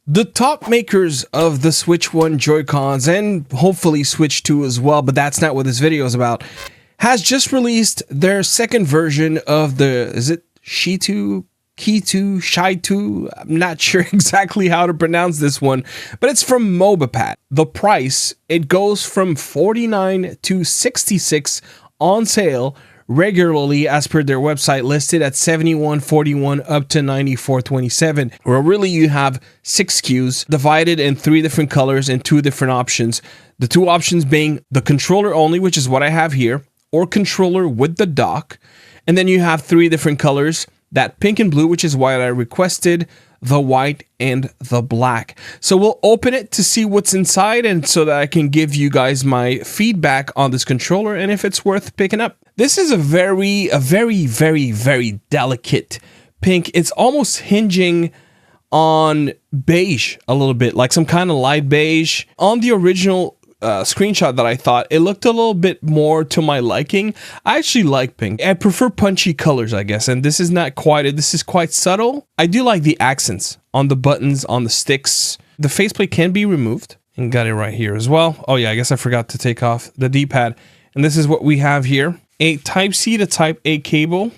The top makers of the Switch 1 Joy-Cons, and hopefully Switch 2 as well, but that's not what this video is about, has just released their second version of the, is it ChiTu? ChiTu? I'm not sure exactly how to pronounce this one, but it's from MOBAPAD. The price, it goes from $49 to $66 on sale regularly, as per their website, listed at $71.41 up to $94.27, where really you have 6 SKUs divided in 3 different colors and 2 different options. The 2 options being the controller only, which is what I have here, or controller with the dock. And then you have 3 different colors, that pink and blue, which is what I requested, the white, and the black. So we'll open it to see what's inside, and so that I can give you guys my feedback on this controller and if it's worth picking up. This is a very delicate pink. It's almost hinging on beige a little bit, like some kind of light beige. On the original screenshot that I thought, it looked a little bit more to my liking. I actually like pink. I prefer punchy colors, I guess, and this is not quite it. This is quite subtle. I do like the accents on the buttons, on the sticks. The faceplate can be removed, and got it right here as well. Oh yeah, I guess I forgot to take off the D-pad. And this is what we have here. A Type-C to Type-A cable,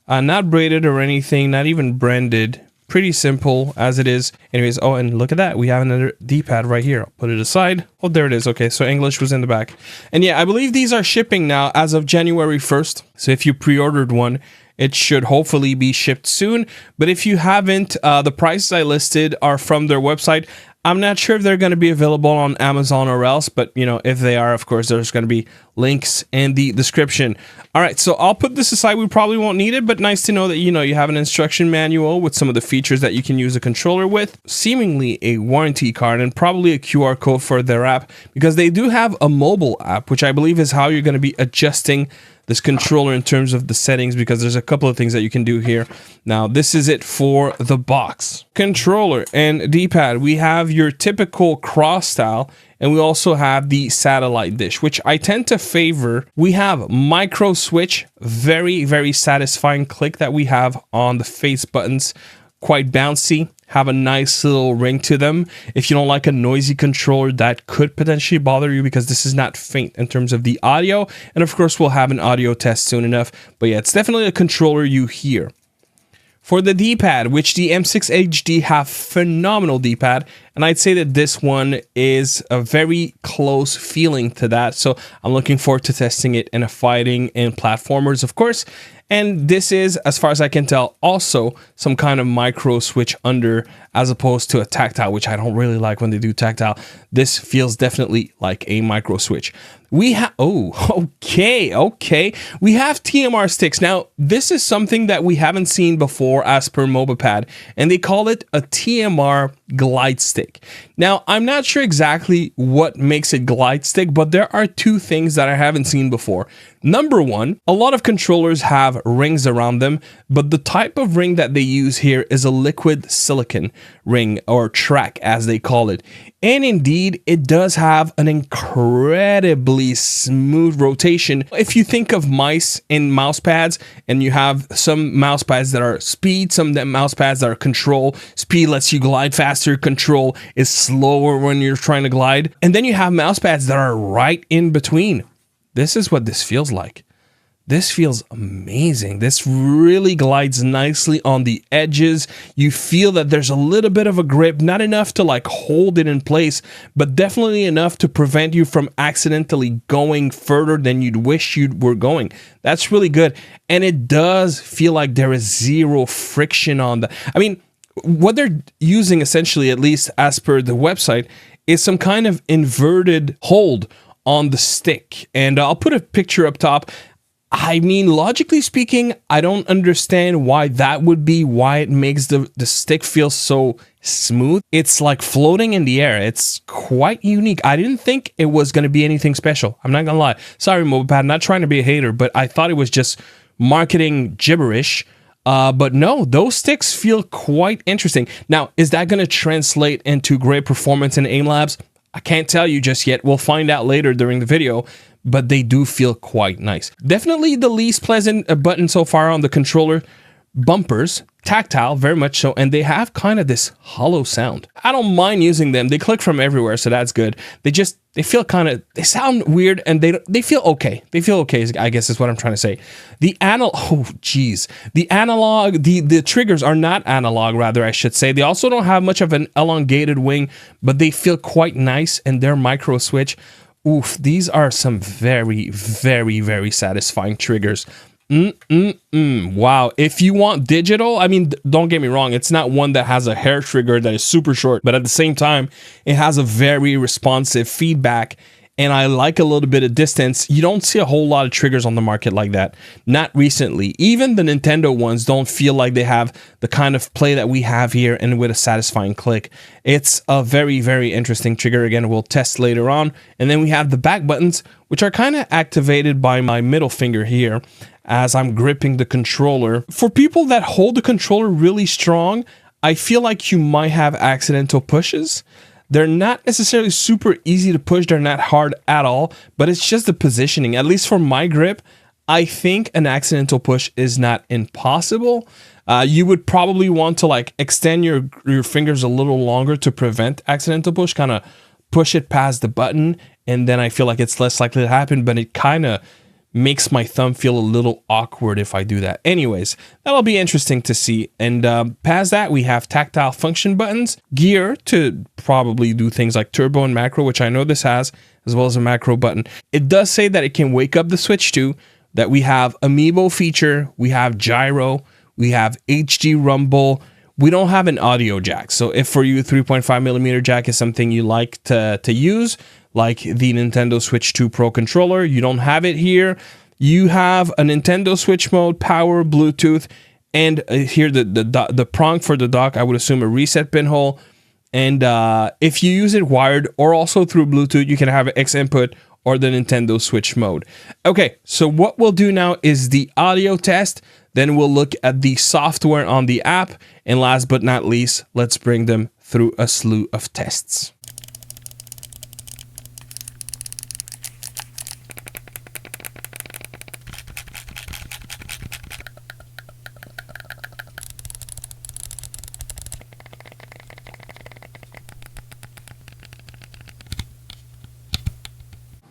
not braided or anything, not even branded. Pretty simple as it is. Anyways, oh, and look at that. We have another D-pad right here. I'll put it aside. Oh, there it is. Okay, so English was in the back. And yeah, I believe these are shipping now as of January 1st. So if you pre-ordered one, it should hopefully be shipped soon. But if you haven't, the prices I listed are from their website. I'm not sure if they're going to be available on Amazon or else, but you know, if they are, of course, there's going to be links in the description. All right, so I'll put this aside. We probably won't need it, but nice to know that, you know, you have an instruction manual with some of the features that you can use a controller with, seemingly a warranty card, and probably a QR code for their app, because they do have a mobile app, which I believe is how you're going to be adjusting this controller in terms of the settings, because there's a couple of things that you can do here. Now, this is it for the box. Controller and D-pad. We have your typical cross style, and we also have the satellite dish, which I tend to favor. We have micro switch, very satisfying click that we have on the face buttons. Quite bouncy, have a nice little ring to them. If you don't like a noisy controller, that could potentially bother you, because this is not faint in terms of the audio. And of course, we'll have an audio test soon enough. But yeah, it's definitely a controller you hear. For the D-pad, which the M6 HD have phenomenal D-pad, and I'd say that this one is a very close feeling to that. So I'm looking forward to testing it in a fighting and platformers, of course. And this is, as far as I can tell, also some kind of micro switch under, as opposed to a tactile, which I don't really like when they do tactile. This feels definitely like a micro switch. We have, oh, okay. We have TMR sticks. Now, this is something that we haven't seen before as per MOBAPAD, and they call it a TMR glide stick. Now, I'm not sure exactly what makes it glide stick, but there are 2 things that I haven't seen before. Number 1, a lot of controllers have rings around them, but the type of ring that they use here is a liquid silicone ring, or track as they call it. And indeed, it does have an incredibly smooth rotation. If you think of mice and mouse pads, and you have some mouse pads that are speed, some mouse pads that are control. Speed lets you glide faster, control is slower when you're trying to glide. And then you have mouse pads that are right in between. This is what this feels like. This feels amazing. This really glides nicely on the edges. You feel that there's a little bit of a grip, not enough to like hold it in place, but definitely enough to prevent you from accidentally going further than you'd wish you were going. That's really good. And it does feel like there is zero friction on the, I mean, what they're using essentially, at least as per the website, is some kind of inverted hold on the stick. And I'll put a picture up top. I mean, logically speaking, I don't understand why that would be, why it makes the stick feel so smooth. It's like floating in the air. It's quite unique. I didn't think it was going to be anything special. I'm not going to lie. Sorry, MOBAPAD, not trying to be a hater, but I thought it was just marketing gibberish. But no, those sticks feel quite interesting. Now, is that going to translate into great performance in aim labs? I can't tell you just yet. We'll find out later during the video. But they do feel quite nice. Definitely the least pleasant button so far on the controller, bumpers, tactile, very much so, and they have kind of this hollow sound. I don't mind using them. They click from everywhere, so that's good. They feel kind of, they sound weird, and they feel okay. They feel okay, I guess is what I'm trying to say. The analog, the triggers are not analog, rather, I should say. They also don't have much of an elongated wing, but they feel quite nice, and they're micro switch. Oof, these are some very, very, very satisfying triggers. Wow. If you want digital, I mean, don't get me wrong, it's not one that has a hair trigger that is super short, but at the same time, it has a very responsive feedback, and I like a little bit of distance. You don't see a whole lot of triggers on the market like that. Not recently. Even the Nintendo ones don't feel like they have the kind of play that we have here and with a satisfying click. It's a very, very interesting trigger. Again, we'll test later on. And then we have the back buttons, which are kind of activated by my middle finger here as I'm gripping the controller. For people that hold the controller really strong, I feel like you might have accidental pushes. They're not necessarily super easy to push. They're not hard at all, but it's just the positioning. At least for my grip, I think an accidental push is not impossible. You would probably want to like extend your fingers a little longer to prevent accidental push, kind of push it past the button, and then I feel like it's less likely to happen, but it kind of makes my thumb feel a little awkward if I do that. Anyways, that'll be interesting to see. And past that, we have tactile function buttons, gear to probably do things like turbo and macro, which I know this has, as well as a macro button. It does say that it can wake up the Switch too, that we have Amiibo feature, we have gyro, we have HD rumble. We don't have an audio jack. So if for you 3.5mm jack is something you like to use, like the Nintendo Switch 2 Pro controller, you don't have it here. You have a Nintendo Switch mode, power, Bluetooth, and here the prong for the dock, I would assume a reset pinhole. And if you use it wired or also through Bluetooth, you can have an X input or the Nintendo Switch mode. Okay, so what we'll do now is the audio test. Then we'll look at the software on the app. And last but not least, let's bring them through a slew of tests.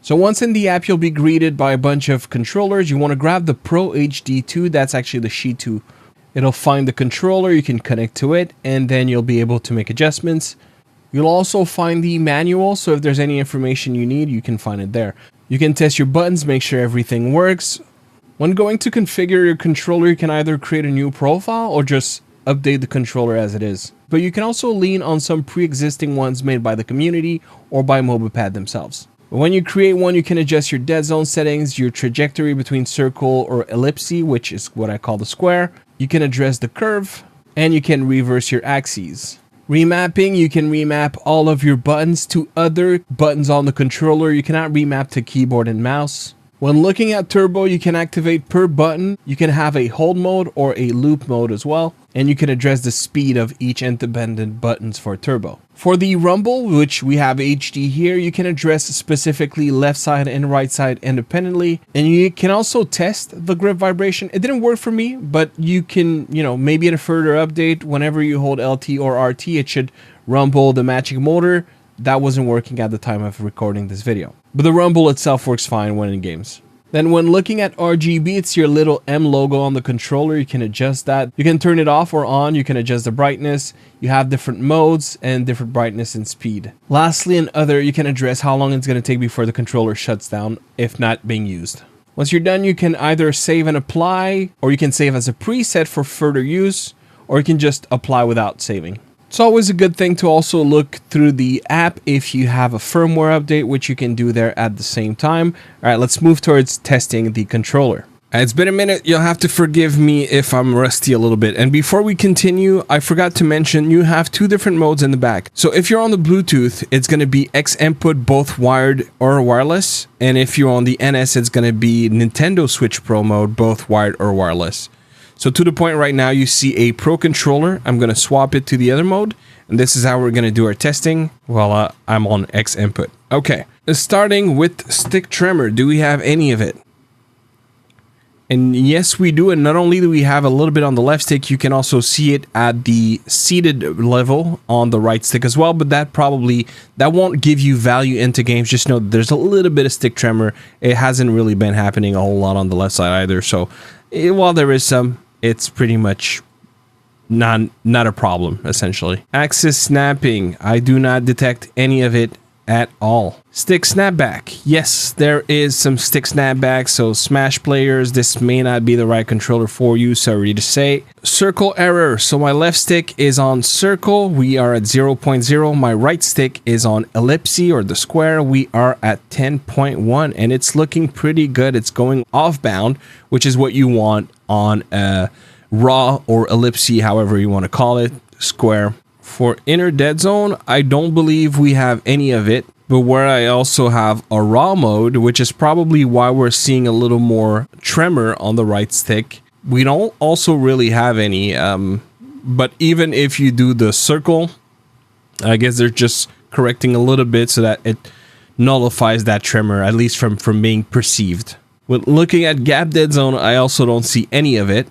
So once in the app, you'll be greeted by a bunch of controllers. You want to grab the Pro HD2. That's actually the ChiTu. It'll find the controller. You can connect to it, and then you'll be able to make adjustments. You'll also find the manual. So if there's any information you need, you can find it there. You can test your buttons, make sure everything works. When going to configure your controller, you can either create a new profile or just update the controller as it is. But you can also lean on some pre-existing ones made by the community or by MOBAPAD themselves. When you create one, you can adjust your dead zone settings, your trajectory between circle or ellipse, which is what I call the square. You can address the curve, and you can reverse your axes. Remapping, you can remap all of your buttons to other buttons on the controller. You cannot remap to keyboard and mouse. When looking at turbo, you can activate per button. You can have a hold mode or a loop mode as well. And you can address the speed of each independent buttons for turbo. For the rumble, which we have HD here, you can address specifically left side and right side independently. And you can also test the grip vibration. It didn't work for me, but you can, maybe in a further update, whenever you hold LT or RT, it should rumble the magic motor. That wasn't working at the time of recording this video. But the rumble itself works fine when in games. Then when looking at RGB, it's your little M logo on the controller. You can adjust that. You can turn it off or on. You can adjust the brightness. You have different modes and different brightness and speed. Lastly, in other, you can address how long it's going to take before the controller shuts down if not being used. Once you're done, you can either save and apply, or you can save as a preset for further use, or you can just apply without saving. It's always a good thing to also look through the app if you have a firmware update, which you can do there at the same time. All right, let's move towards testing the controller. It's been a minute. You'll have to forgive me if I'm rusty a little bit. And before we continue, I forgot to mention you have two different modes in the back. So if you're on the Bluetooth, it's going to be X input, both wired or wireless. And if you're on the NS, it's going to be Nintendo Switch Pro mode, both wired or wireless. So to the point right now, you see a Pro controller. I'm going to swap it to the other mode. And this is how we're going to do our testing while I'm on X input. Okay, starting with stick tremor. Do we have any of it? And yes, we do. And not only do we have a little bit on the left stick, you can also see it at the seated level on the right stick as well. But that won't give you value into games. Just know that there's a little bit of stick tremor. It hasn't really been happening a whole lot on the left side either. So while there is some, it's pretty much not a problem, essentially. Axis snapping, I do not detect any of it at all. Stick snapback, yes, there is some stick snapback. So Smash players, this may not be the right controller for you, sorry to say. Circle error, so my left stick is on circle, we are at 0.0. My right stick is on ellipse or the square, we are at 10.1, and it's looking pretty good. It's going off bound, which is what you want on a raw or ellipse, however you want to call it, square. For inner dead zone, I don't believe we have any of it, but where I also have a raw mode, which is probably why we're seeing a little more tremor on the right stick. We don't also really have any, but even if you do the circle, I guess they're just correcting a little bit so that it nullifies that tremor, at least from being perceived. With looking at gap dead zone, I also don't see any of it,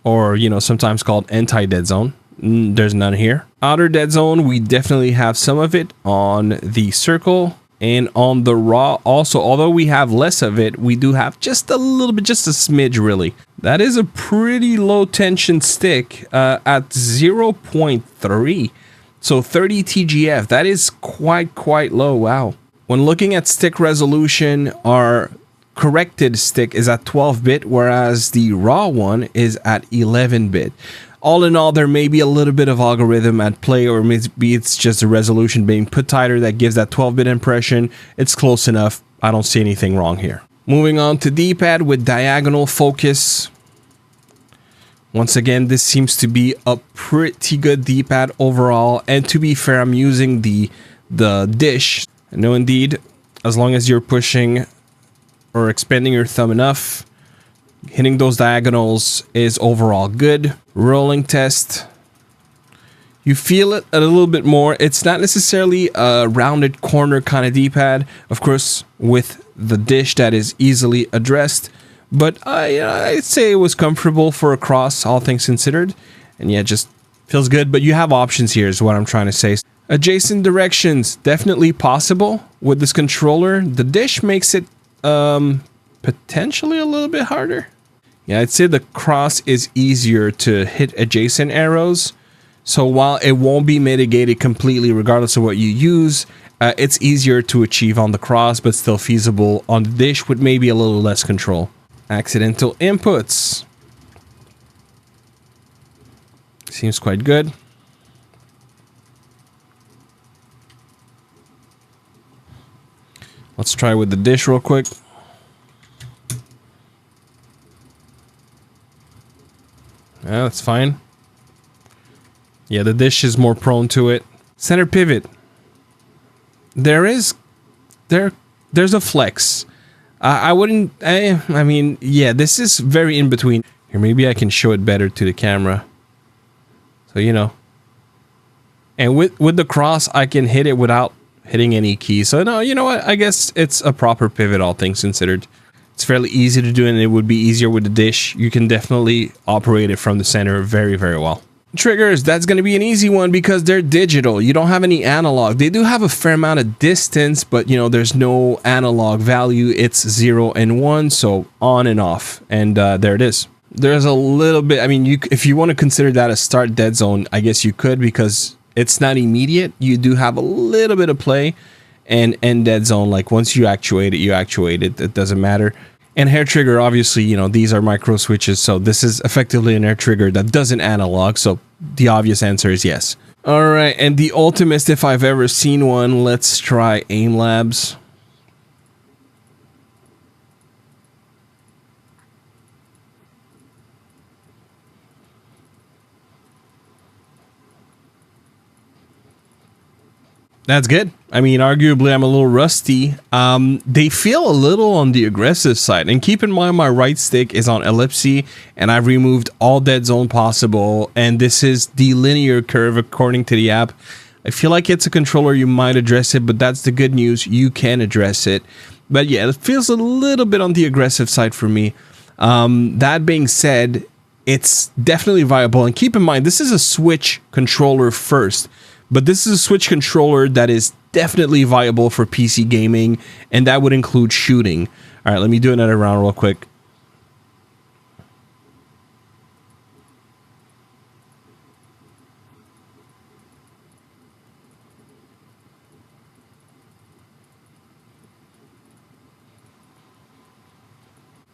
or, you know, sometimes called anti-dead zone. There's none here. Outer dead zone, we definitely have some of it on the circle and on the raw also. Although we have less of it, we do have just a little bit, just a smidge really. That is a pretty low tension stick at 0.3. So 30 TGF, that is quite low, wow. When looking at stick resolution, our corrected stick is at 12-bit, whereas the raw one is at 11-bit. All in all, there may be a little bit of algorithm at play, or maybe it's just the resolution being put tighter that gives that 12-bit impression. It's close enough. I don't see anything wrong here. Moving on to D-pad with diagonal focus. Once again, this seems to be a pretty good D-pad overall. And to be fair, I'm using the dish. No, indeed, as long as you're pushing or expanding your thumb enough, hitting those diagonals is overall good. Rolling test. You feel it a little bit more. It's not necessarily a rounded corner kind of D-pad. Of course, with the dish that is easily addressed. But I'd say it was comfortable for a cross, all things considered. And yeah, just feels good. But you have options here is what I'm trying to say. Adjacent directions, definitely possible with this controller. The dish makes it potentially a little bit harder. Yeah, I'd say the cross is easier to hit adjacent arrows. So while it won't be mitigated completely regardless of what you use, it's easier to achieve on the cross, but still feasible on the dish with maybe a little less control. Accidental inputs. Seems quite good. Let's try with the dish real quick. Yeah, that's fine. Yeah, the dish is more prone to it. Center pivot. There's a flex. I mean, yeah, this is very in between. Here, maybe I can show it better to the camera. So, you know. And with the cross, I can hit it without hitting any keys. So, no, you know what? I guess it's a proper pivot, all things considered. It's fairly easy to do, and it would be easier with the dish. You can definitely operate it from the center very, very well. Triggers, that's going to be an easy one because they're digital. You don't have any analog. They do have a fair amount of distance, but you know, there's no analog value. It's 0 and 1, so on and off. And there it is. There's a little bit, I mean, if you want to consider that a start dead zone, I guess you could, because it's not immediate. You do have a little bit of play. And end dead zone, like once you actuate it, it doesn't matter. And hair trigger, obviously, you know, these are micro switches, so this is effectively an hair trigger that doesn't analog, so the obvious answer is yes. All right, and the ultimate, if I've ever seen one, let's try Aim Labs. That's good. I mean, arguably, I'm a little rusty. They feel a little on the aggressive side. And keep in mind, my right stick is on ellipse, and I've removed all dead zone possible. And this is the linear curve according to the app. I feel like it's a controller, you might address it, but that's the good news. You can address it. But yeah, it feels a little bit on the aggressive side for me. That being said, it's definitely viable. And keep in mind, this is a Switch controller first, but this is a Switch controller that is definitely viable for PC gaming, and that would include shooting. All right, let me do another round real quick.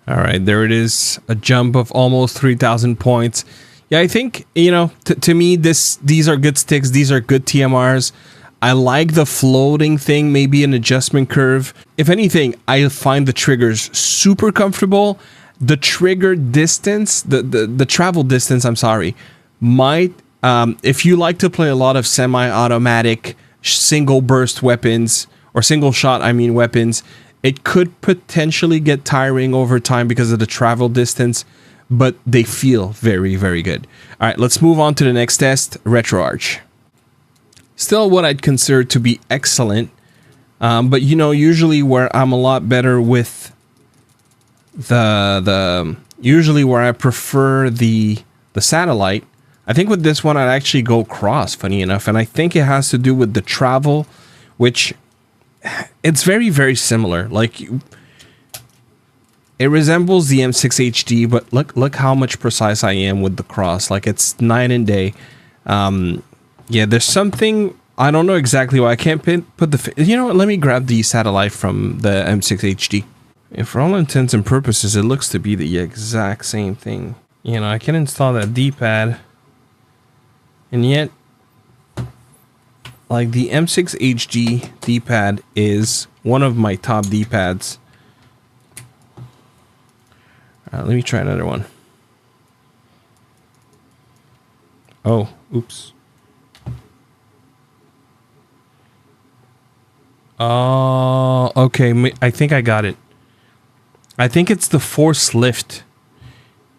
All right, there it is. A jump of almost 3,000 points. Yeah, I think, you know, to me, these are good sticks. These are good TMRs. I like the floating thing, maybe an adjustment curve. If anything, I find the triggers super comfortable. The trigger distance, the travel distance, I'm sorry, might, if you like to play a lot of semi-automatic single burst weapons, or single shot, I mean weapons, it could potentially get tiring over time because of the travel distance, but they feel very, very good. All right, let's move on to the next test, RetroArch. Still what I'd consider to be excellent, but you know, usually where I'm a lot better with usually where I prefer the satellite, I think with this one I'd actually go cross, funny enough, and I think it has to do with the travel, which it's very, very similar. Like, it resembles the M6 HD, but look how much precise I am with the cross. Like, it's night and day. Yeah, there's something, I don't know exactly why I can't put the, you know what, let me grab the satellite from the M6 HD. And for all intents and purposes, it looks to be the exact same thing. You know, I can install that D-pad, and yet, like, the M6 HD D-pad is one of my top D-pads. Let me try another one. Oh, oops. Oh, okay. I think I got it. I think it's the force lift.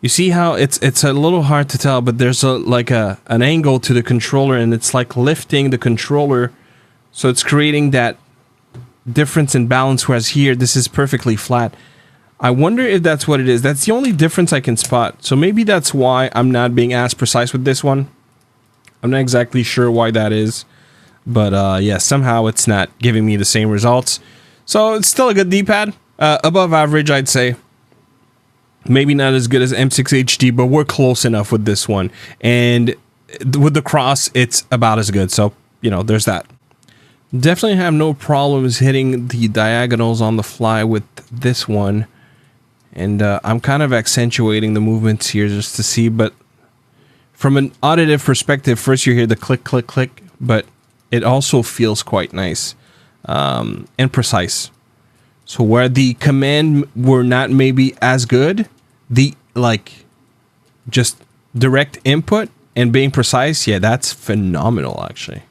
You see how it's a little hard to tell, but there's an angle to the controller, and it's like lifting the controller, so it's creating that difference in balance, whereas here this is perfectly flat. I wonder if that's what it is. That's the only difference I can spot. So maybe that's why I'm not being as precise with this one. I'm not exactly sure why that is, but yeah, somehow it's not giving me the same results. So it's still a good D-pad, above average, I'd say. Maybe not as good as M6 HD, but we're close enough with this one. And with the cross, it's about as good. So, you know, there's that. Definitely have no problems hitting the diagonals on the fly with this one. And I'm kind of accentuating the movements here just to see. But from an auditive perspective, first you hear the click, click, click. But it also feels quite nice and precise. So where the command were not maybe as good, the just direct input and being precise, yeah, that's phenomenal actually.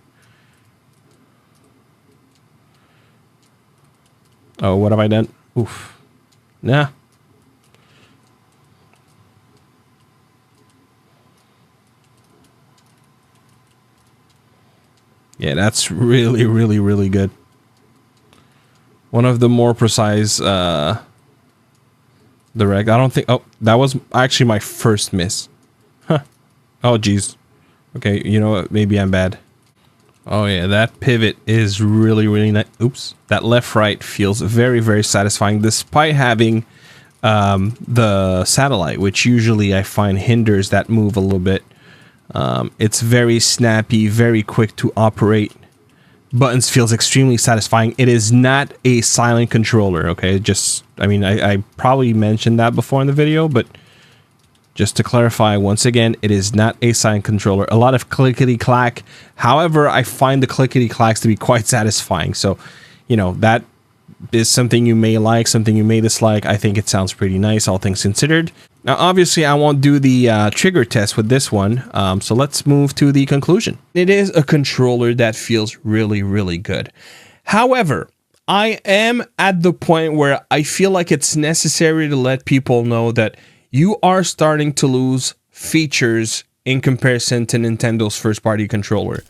Oh, what have I done? Oof. Nah. Yeah, that's really, really, really good. One of the more precise direct. I don't think... Oh, that was actually my first miss. Huh. Oh, geez. Okay, you know what? Maybe I'm bad. Oh, yeah, that pivot is really, really nice. Oops. That left-right feels very, very satisfying, despite having the satellite, which usually I find hinders that move a little bit. It's very snappy, very quick to operate. Buttons feels extremely satisfying. It is not a silent controller, okay? Just, I mean, I probably mentioned that before in the video, but just to clarify once again, it is not a silent controller. A lot of clickety-clack. However, I find the clickety-clacks to be quite satisfying. So, you know, that is something you may like, something you may dislike. I think it sounds pretty nice, all things considered. Now, obviously, I won't do the trigger test with this one, so let's move to the conclusion. It is a controller that feels really, really good. However, I am at the point where I feel like it's necessary to let people know that you are starting to lose features in comparison to Nintendo's first-party controller.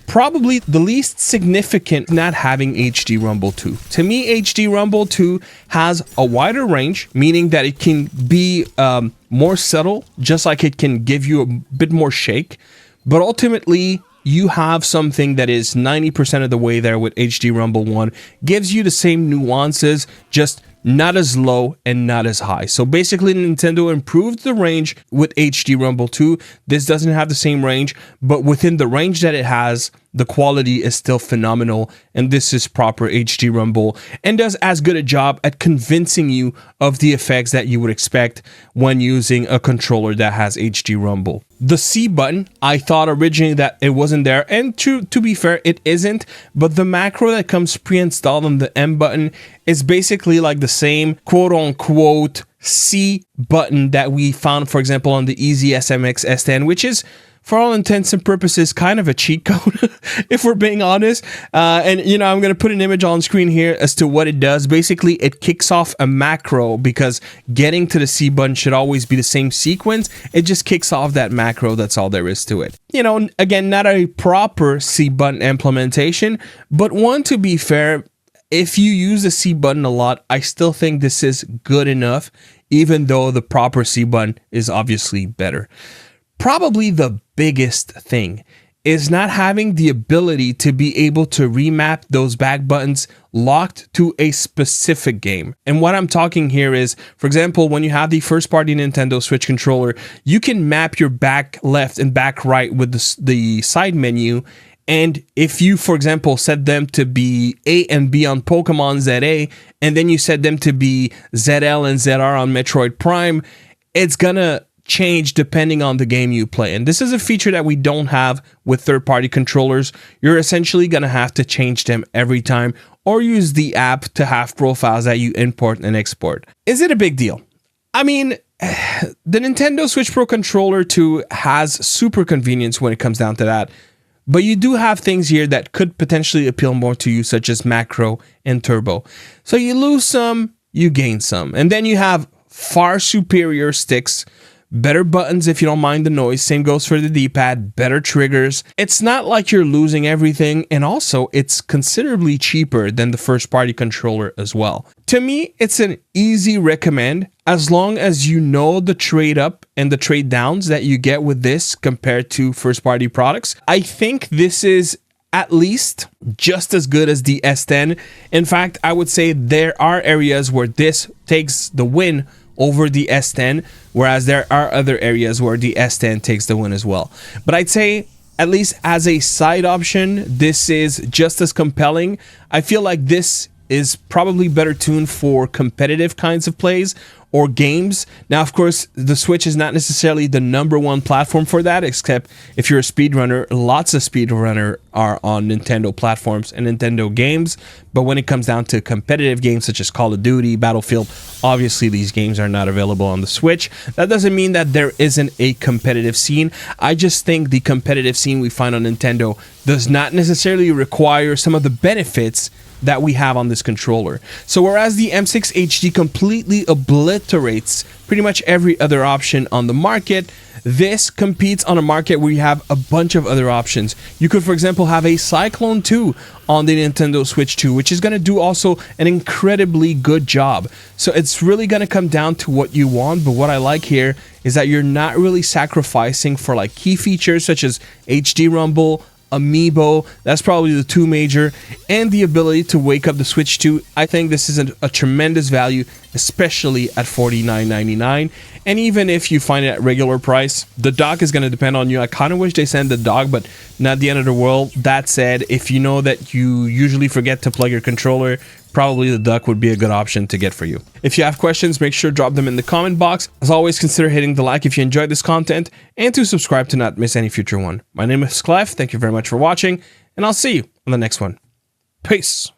probably the least significant not having HD Rumble 2. To me, HD Rumble 2 has a wider range, meaning that it can be more subtle, just like it can give you a bit more shake. But ultimately, you have something that is 90% of the way there with HD Rumble 1, gives you the same nuances, just not as low and not as high. So basically, Nintendo improved the range with HD Rumble 2. This doesn't have the same range, but within the range that it has, the quality is still phenomenal, and this is proper HD Rumble and does as good a job at convincing you of the effects that you would expect when using a controller that has HD Rumble. The C button, I thought originally that it wasn't there, and to be fair, it isn't, but the macro that comes pre-installed on the M button is basically like the same quote-unquote C button that we found, for example, on the Easy SMX S10, which is, for all intents and purposes, kind of a cheat code, if we're being honest. And, you know, I'm going to put an image on screen here as to what it does. Basically, it kicks off a macro because getting to the C button should always be the same sequence. It just kicks off that macro. That's all there is to it. You know, again, not a proper C button implementation, but one, to be fair, if you use the C button a lot, I still think this is good enough, even though the proper C button is obviously better. Probably the biggest thing is not having the ability to be able to remap those back buttons locked to a specific game. And what I'm talking here is, for example, when you have the first-party Nintendo Switch controller, you can map your back left and back right with the side menu. And if you, for example, set them to be A and B on Pokemon ZA, and then you set them to be ZL and ZR on Metroid Prime, it's gonna change depending on the game you play. And this is a feature that we don't have with third-party controllers. You're essentially going to have to change them every time or use the app to have profiles that you import and export. Is it a big deal? I mean, the Nintendo Switch Pro Controller 2 has super convenience when it comes down to that. But you do have things here that could potentially appeal more to you, such as macro and turbo. So you lose some, you gain some. And then you have far superior sticks, better buttons if you don't mind the noise. Same goes for the D-pad, better triggers. It's not like you're losing everything, and also it's considerably cheaper than the first-party controller as well. To me, it's an easy recommend as long as you know the trade-up and the trade-downs that you get with this compared to first-party products. I think this is at least just as good as the S10. In fact, I would say there are areas where this takes the win over the S10, whereas there are other areas where the S10 takes the win as well. But I'd say, at least as a side option, this is just as compelling. I feel like this is probably better tuned for competitive kinds of plays or games. Now, of course, the Switch is not necessarily the #1 platform for that, except if you're a speedrunner. Lots of speedrunners are on Nintendo platforms and Nintendo games. But when it comes down to competitive games such as Call of Duty, Battlefield, obviously these games are not available on the Switch. That doesn't mean that there isn't a competitive scene. I just think the competitive scene we find on Nintendo does not necessarily require some of the benefits that we have on this controller. So whereas the M6 HD completely obliterates pretty much every other option on the market, this competes on a market where you have a bunch of other options. You could, for example, have a Cyclone 2 on the Nintendo Switch 2, which is going to do also an incredibly good job. So it's really going to come down to what you want, but what I like here is that you're not really sacrificing for like key features such as HD Rumble, Amiibo, that's probably the two major, and the ability to wake up the Switch 2. I think this is a tremendous value, especially at $49.99. And even if you find it at regular price, the dock is going to depend on you. I kind of wish they sent the dock, but not the end of the world. That said, if you know that you usually forget to plug your controller, probably the dock would be a good option to get for you. If you have questions, make sure to drop them in the comment box. As always, consider hitting the like if you enjoyed this content, and to subscribe to not miss any future one. My name is Clef. Thank you very much for watching, and I'll see you on the next one. Peace.